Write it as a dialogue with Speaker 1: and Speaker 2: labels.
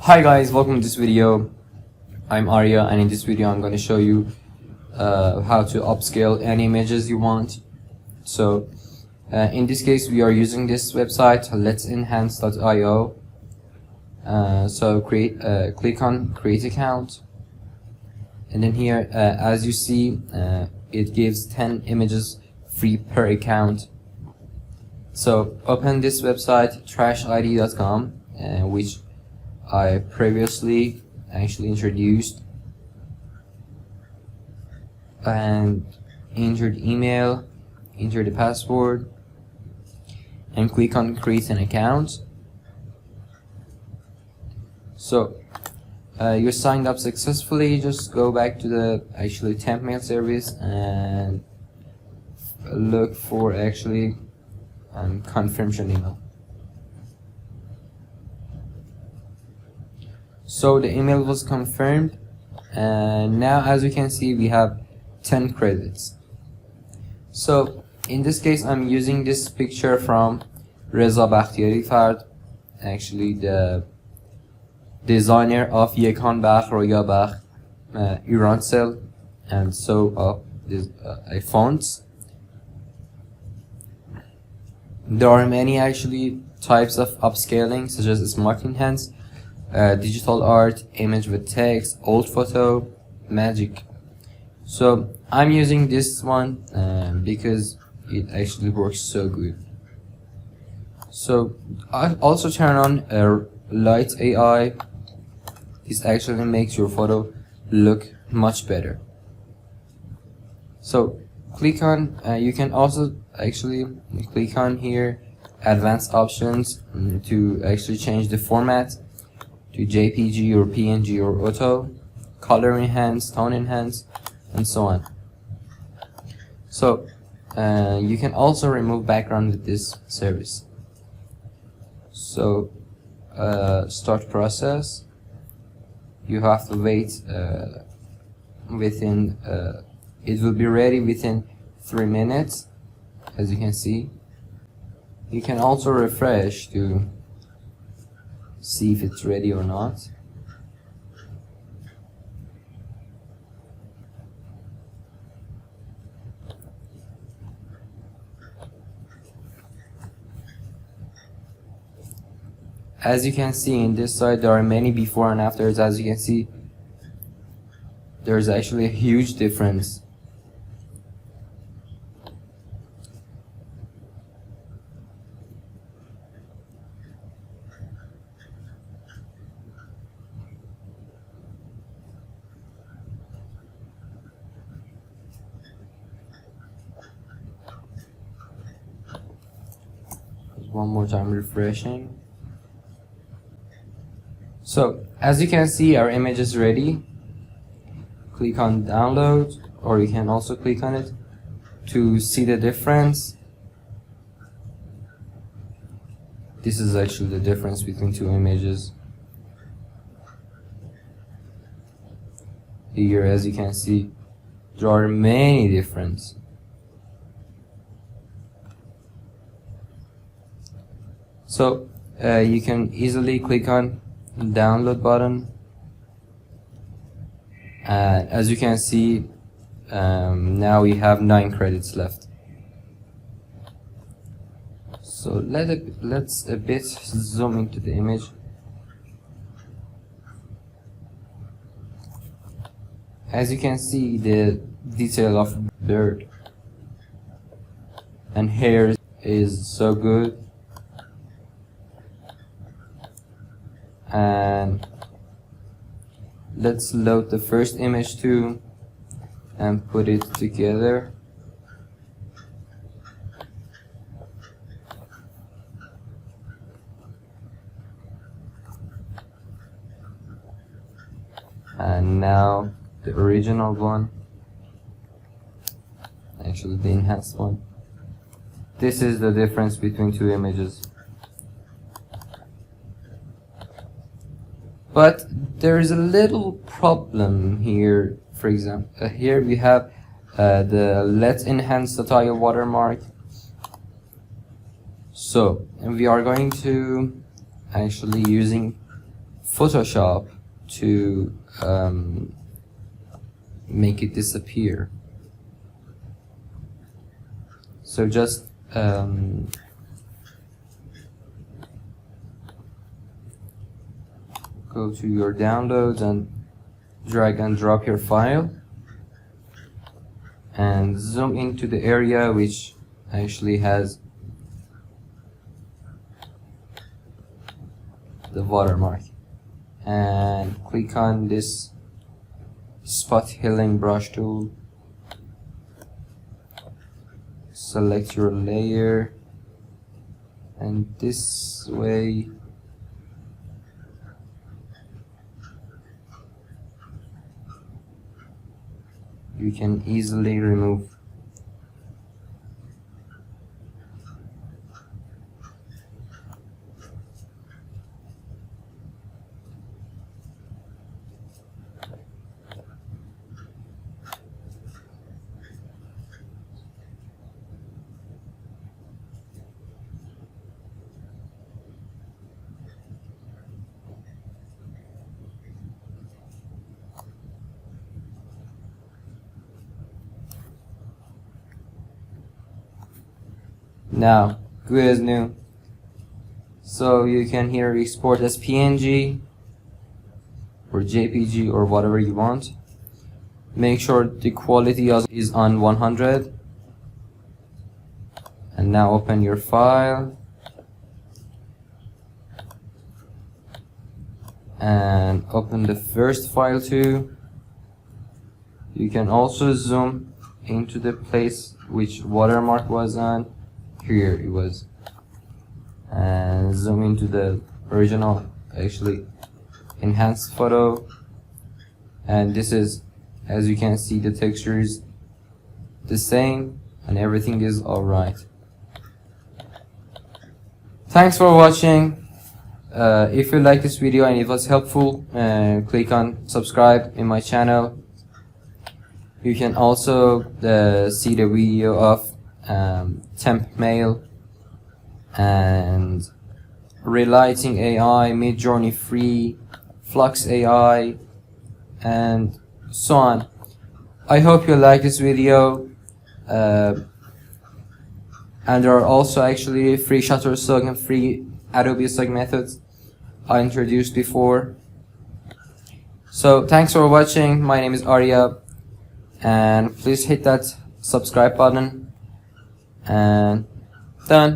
Speaker 1: Hi guys, welcome to this video. I'm Arya, and in this video I'm going to show you how to upscale any images you want. So in this case we are using this website, let'senhance.io. So click on create account, and then here as you see it gives 10 images free per account. So open this website trashid.com, which I previously actually introduced, and enter the email, enter the password, and click on create an account. So you're signed up successfully. Just go back to the temp mail service and look for confirmation email. So the email was confirmed, and now as you can see we have 10 credits. So in this case I'm using this picture from Reza Bakhtiyari Fard, actually the designer of Yekan Bakh, Roya Bakh, Urancel, and so of these fonts. There are many types of upscaling, such as smart enhance, digital art, image with text, old photo, magic. So I'm using this one because it actually works so good. So I also turn on light AI. This actually makes your photo look much better. So click on you can also click on here advanced options to actually change the format to JPG or PNG or auto, color enhance, tone enhance, and so on. So you can also remove background with this service. So start process. You have to wait within it will be ready within 3 minutes, as you can see. You can also refresh to see if it's ready or not. As you can see in this side, there are many before and afters. As you can see, there's actually a huge difference. One more time refreshing. So as you can see, our image is ready. Click on download, or you can also click on it to see the difference. This is actually the difference between two images. Here, as you can see, there are many differences. So you can easily click on download button, and as you can see now we have 9 credits left. So let's a bit zoom into the image. As you can see, the detail of bird and hair is so good. And let's load the first image too and put it together. And now the original one, actually the enhanced one. This is the difference between two images. But there is a little problem here. For example, here we have the Let's Enhance the Tile watermark. So we are going to actually using Photoshop to make it disappear. So just go to your downloads and drag and drop your file and zoom into the area which actually has the watermark, and click on this spot healing brush tool. Select your layer, and this way you can easily remove now good as new. So you can here export as PNG or JPG or whatever you want. Make sure the quality is on 100, and now open your file and open the first file too. You can also zoom into the place which watermark was on. Here it was, and zoom into the original, actually enhanced photo, and this is, as you can see, the texture is the same and everything is alright. Thanks for watching. If you like this video and it was helpful, click on subscribe in my channel. You can also see the video of temp mail and relighting AI, Midjourney free, Flux AI, and so on. I hope you like this video, and there are also actually free Shutterstock and free Adobe Stock methods I introduced before. So thanks for watching. My name is Arya, and please hit that subscribe button, and done.